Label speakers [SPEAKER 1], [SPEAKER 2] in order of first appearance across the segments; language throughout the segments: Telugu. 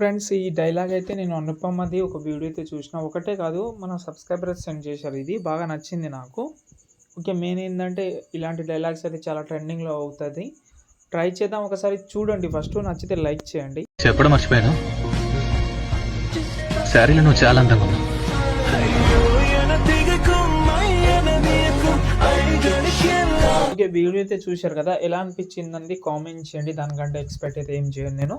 [SPEAKER 1] ఫ్రెండ్స్, ఈ డైలాగ్ అయితే నేను అనుపమది ఒక వీడియో అయితే చూసిన. ఒకటే కాదు, మన సబ్స్క్రైబర్స్ సెండ్ చేశారు. ఇది బాగా నచ్చింది నాకు. ఓకే, మెయిన్ ఏంటంటే ఇలాంటి డైలాగ్స్ అయితే చాలా ట్రెండింగ్లో అవుతుంది. ట్రై చేద్దాం, ఒకసారి చూడండి. ఫస్ట్ నచ్చితే లైక్ చేయండి.
[SPEAKER 2] చెప్పడం మర్చిపోయాను, శారీలో నువ్వు చాలా అందంగా ఉన్నావు.
[SPEAKER 1] ఓకే, వీడియో అయితే చూశారు కదా, ఎలా అనిపించిందండి కామెంట్ చేయండి. దానికంటే ఎక్స్పెక్ట్ అయితే ఏం చేయను నేను.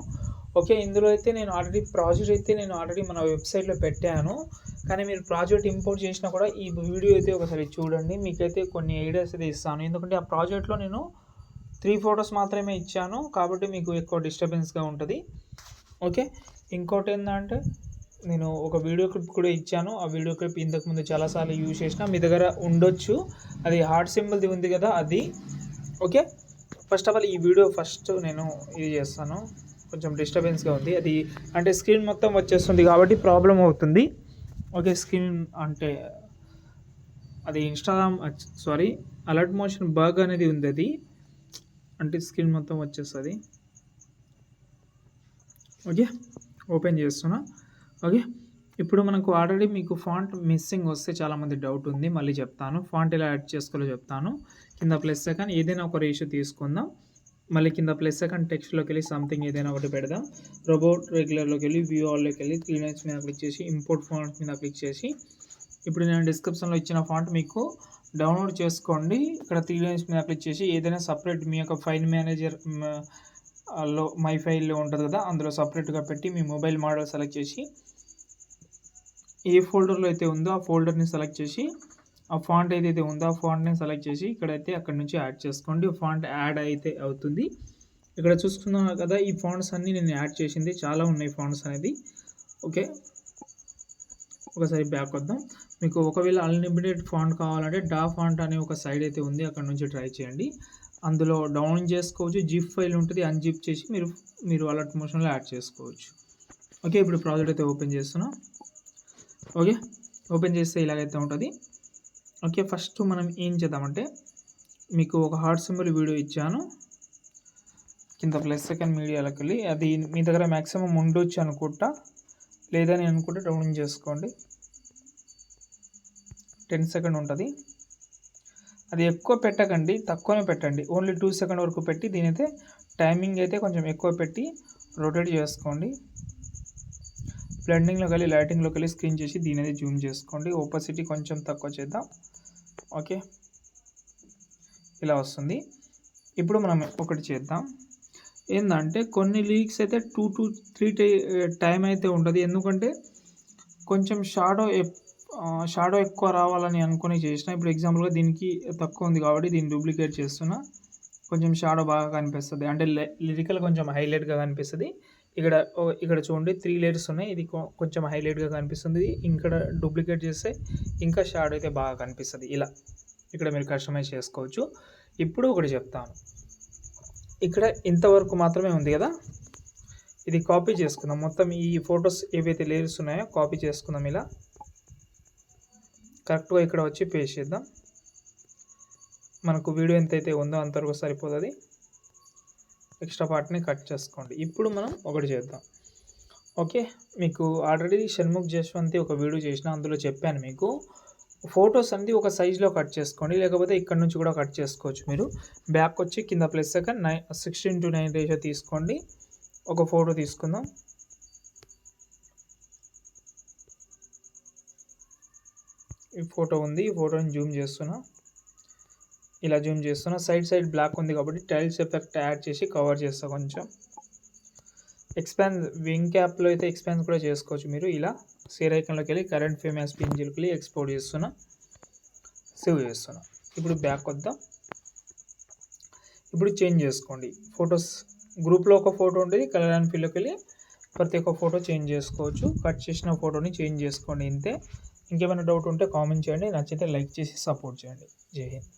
[SPEAKER 1] ఓకే, ఇందులో అయితే నేను ఆల్రెడీ మన వెబ్సైట్లో పెట్టాను. కానీ మీరు ప్రాజెక్ట్ ఇంపోర్ట్ చేసినా కూడా ఈ వీడియో అయితే ఒకసారి చూడండి. మీకైతే కొన్ని ఐడియాస్ అయితే ఇస్తాను. ఎందుకంటే ఆ ప్రాజెక్ట్లో నేను 3 ఫొటోస్ మాత్రమే ఇచ్చాను, కాబట్టి మీకు ఎక్కువ డిస్టర్బెన్స్గా ఉంటుంది. ఓకే, ఇంకోటి ఏంటంటే నేను ఒక వీడియో క్లిప్ కూడా ఇచ్చాను. ఆ వీడియో క్లిప్ ఇంతకుముందు చాలాసార్లు యూజ్ చేసిన, మీ దగ్గర ఉండొచ్చు. అది హార్ట్ సింబల్ది ఉంది కదా, అది. ఓకే, ఫస్ట్ ఆఫ్ ఆల్ ఈ వీడియో నేను ఇది చేస్తాను. కొంచెం డిస్టర్బెన్స్గా ఉంది అది, అంటే స్క్రీన్ మొత్తం వచ్చేస్తుంది కాబట్టి ప్రాబ్లం అవుతుంది. ఓకే, స్క్రీన్ అంటే అది అలర్ట్ మోషన్ బగ్ అనేది ఉంది. అది అంటే స్క్రీన్ మొత్తం వచ్చేస్తుంది. ఓకే, ఓపెన్ చేస్తున్నా. ఓకే, ఇప్పుడు మనకు ఆల్రెడీ మీకు ఫాంట్ మిస్సింగ్ వస్తే చాలామంది డౌట్ ఉంది. మళ్ళీ చెప్తాను, ఫాంట్ ఎలా యాడ్ చేసుకోవాలో చెప్తాను. కింద ప్లస్ సెకండ్ ఏదైనా ఒక రేషియో తీసుకుందాం. మళ్ళీ కింద ప్లస్ సెకండ్ టెక్స్ట్లోకి వెళ్ళి సంథింగ్ ఏదైనా ఒకటి పెడదాం. రోబోట్ రెగ్యులర్లోకి వెళ్ళి వ్యూ ఆల్లోకి వెళ్ళి 3 లైన్స్ మీద క్లిక్ చేసి ఇంపోర్ట్ ఫాంట్ మీద క్లిక్ చేసి, ఇప్పుడు నేను డిస్క్రిప్షన్లో ఇచ్చిన ఫాంట్ మీకు డౌన్లోడ్ చేసుకోండి. ఇక్కడ 3 లైన్స్ మీద క్లిక్ చేసి ఏదైనా సపరేట్ మీ యొక్క ఫైల్ మేనేజర్ లో మై ఫైల్లో ఉంటుంది కదా, అందులో సపరేట్గా పెట్టి మీ మొబైల్ మోడల్ సెలెక్ట్ చేసి ఏ ఫోల్డర్లో అయితే ఉందో ఆ ఫోల్డర్ని సెలెక్ట్ చేసి, ఆ ఫాంట్ ఏదైతే ఉందో ఆ ఫాంట్ని సెలెక్ట్ చేసి ఇక్కడైతే అక్కడ నుంచి యాడ్ చేసుకోండి. ఫాంట్ యాడ్ అయితే అవుతుంది. ఇక్కడ చూసుకున్నాను కదా, ఈ ఫాంట్స్ అన్నీ నేను యాడ్ చేసింది. చాలా ఉన్నాయి ఫాంట్స్ అనేది. ఓకే, ఒకసారి బ్యాక్ వద్దాం. మీకు ఒకవేళ అన్లిమిటెడ్ ఫాంట్ కావాలంటే డా ఫాంట్ అనే ఒక సైడ్ అయితే ఉంది, అక్కడ నుంచి ట్రై చేయండి. అందులో డౌన్ చేసుకోవచ్చు. జిప్ ఫైల్ ఉంటుంది, అన్జిప్ చేసి మీరు అలర్ట్ మోషన్లో యాడ్ చేసుకోవచ్చు. ఓకే, ఇప్పుడు ప్రాజెక్ట్ అయితే ఓపెన్ చేస్తున్నాం. ఓకే, ఓపెన్ చేస్తే ఇలాగైతే ఉంటుంది. ఓకే, ఫస్ట్ మనం ఏం చేద్దామంటే, మీకు ఒక హార్ట్ సింబల్ వీడియో ఇచ్చాను. కింద ప్లస్ సెకండ్ మీడియాలోకి వెళ్ళి, అది మీ దగ్గర మ్యాక్సిమం ఉండొచ్చు అనుకుంటా, లేదని అనుకుంటే డౌన్ చేసుకోండి. 10 సెకండ్ ఉంటుంది. అది ఎక్కువ పెట్టకండి, తక్కువనే పెట్టండి. ఓన్లీ 2 సెకండ్ వరకు పెట్టి దీనైతే టైమింగ్ అయితే కొంచెం ఎక్కువ పెట్టి రొటేట్ చేసుకోండి. బ్లెండింగ్లోకి వెళ్ళి లైటింగ్లోకి వెళ్ళి స్క్రీన్ చేసి దీని అయితే జూమ్ చేసుకోండి. ఓపాసిటీ కొంచెం తక్కువ చేద్దాం. ఓకే, ఇలా వస్తుంది. ఇప్పుడు మనం ఒకటి చేద్దాం. ఏంటంటే కొన్ని లీక్స్ అయితే 2 to 3 టైం అయితే ఉంటుంది. ఎందుకంటే కొంచెం షాడో ఎక్కువ రావాలని అనుకుని చేసిన. ఇప్పుడు ఎగ్జాంపుల్గా దీనికి తక్కువ ఉంది కాబట్టి దీన్ని డూప్లికేట్ చేస్తున్నా. కొంచెం షాడో బాగా కనిపిస్తుంది, అంటే లిరికల్ కొంచెం హైలైట్గా కనిపిస్తుంది. ఇక్కడ చూడండి 3 లేయర్స్ ఉన్నాయి. ఇది కొంచెం హైలైట్గా కనిపిస్తుంది. ఇక్కడ డూప్లికేట్ చేస్తే ఇంకా షాడో అయితే బాగా కనిపిస్తుంది. ఇలా ఇక్కడ మీరు కస్టమైజ్ చేసుకోవచ్చు. ఇప్పుడు ఒకటి చెప్తాను. ఇక్కడ ఇంతవరకు మాత్రమే ఉంది కదా, ఇది కాపీ చేసుకుందాం. మొత్తం ఈ ఫొటోస్ ఏవైతే లేయర్స్ ఉన్నాయో కాపీ చేసుకుందాం. ఇలా కరెక్ట్గా ఇక్కడ వచ్చి పేస్ట్ చేద్దాం. మనకు వీడియో ఎంతైతే ఉందో అంతవరకు సరిపోతుంది. ఎక్స్ట్రా పార్ట్ని కట్ చేసుకోండి. ఇప్పుడు మనం ఒకటి చేద్దాం. ఓకే, మీకు ఆల్రెడీ షణ్ముఖ్ జశ్వంతి ఒక వీడియో చేసిన, అందులో చెప్పాను మీకు ఫొటోస్ అనేది ఒక సైజులో కట్ చేసుకోండి, లేకపోతే ఇక్కడ నుంచి కూడా కట్ చేసుకోవచ్చు. మీరు బ్యాక్ వచ్చి కింద ప్లస్ సెకండ్ 16:9 రేషియో తీసుకోండి. ఒక ఫోటో తీసుకుందాం. ఈ ఫోటో ఉంది, ఈ ఫోటోని జూమ్ చేస్తున్నా. ఇలా జూమ్ చేస్తున్నా. సైడ్ బ్లాక్ ఉంది కాబట్టి టైల్స్ ఎఫెక్ట్ యాడ్ చేసి కవర్ చేస్తా. కొంచెం వింగ్ క్యాప్లో అయితే ఎక్స్పాన్స్ కూడా చేసుకోవచ్చు మీరు. ఇలా షేర్ ఐకాన్లోకి వెళ్ళి కరెంట్ ఫ్రేమ్ యాజ్ పిఎన్జీకి వెళ్ళి ఎక్స్పోర్ట్ చేస్తున్నా, సేవ్ చేస్తున్నా. ఇప్పుడు బ్యాక్ వద్దాం. ఇప్పుడు చేంజ్ చేసుకోండి. ఫొటోస్ గ్రూప్లో ఒక ఫోటో ఉంటుంది, కలర్ అండ్ ఫీల్డ్లోకి వెళ్ళి ప్రతి ఒక్క ఫోటో చేంజ్ చేసుకోవచ్చు. కట్ చేసిన ఫోటోని చేంజ్ చేసుకోండి. ఇంతే. ఇంకేమైనా డౌట్ ఉంటే కామెంట్ చేయండి. నచ్చితే లైక్ చేసి సపోర్ట్ చేయండి. జై హింద్.